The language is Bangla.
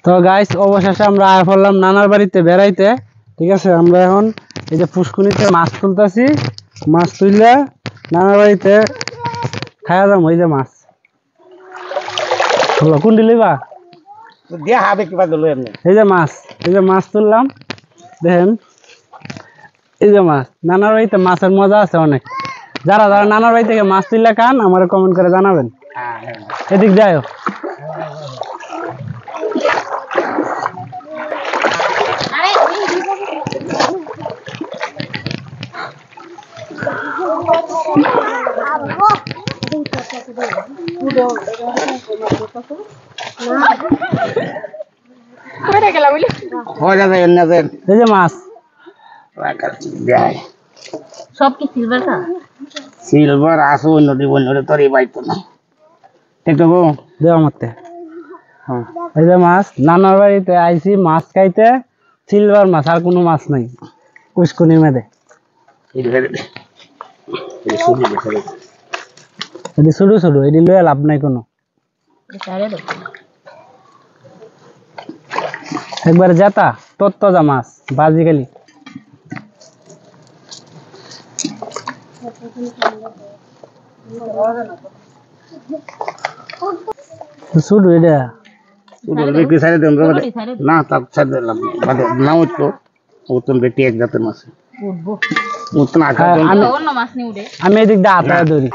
তো গাইস অবশেষে আমরা আয় পড়লাম নানার বাড়িতে বেড়াইতে। ঠিক আছে, আমরা এখন এই যে পুষ্কুনিতে মাছ তুলতেছি। মাছ তুললে নানার বাড়িতে খাওয়া যাবো। এই যে মাছ কোনটি লইবা, এই যে মাছ, এই যে মাছ তুললাম দেখেন। এই যে মাছ, নানার বাড়িতে মাছের মজা আছে অনেক। যারা যারা নানার বাড়ি থেকে মাছ তুললে খান আমার কমেন্ট করে জানাবেন। এদিক যাই এই যে মাছ সব কি সিলভার কা সিলভার আসো নদী বন্যরে তোর বাইতো না একটু দেওয়া মতে। এই যে মাছ, নানার বাড়িতে আইছি মাছ খাইতে, সিলভার মাছ, আর কোনো মাছ নাই পুষ্কুনির মেদে। এটি ছোট ছোট, এটি লয়ে লাভ নাই কোনো। একবার জেতা তত্তজা মাছ বাজি গেলি শুধু এটা বিক্রি সাইড না তার সাইড না উঠতো উত্তম বেটি এক জাতের মাছ আমি এদিক দিয়ে আতায় ধরি।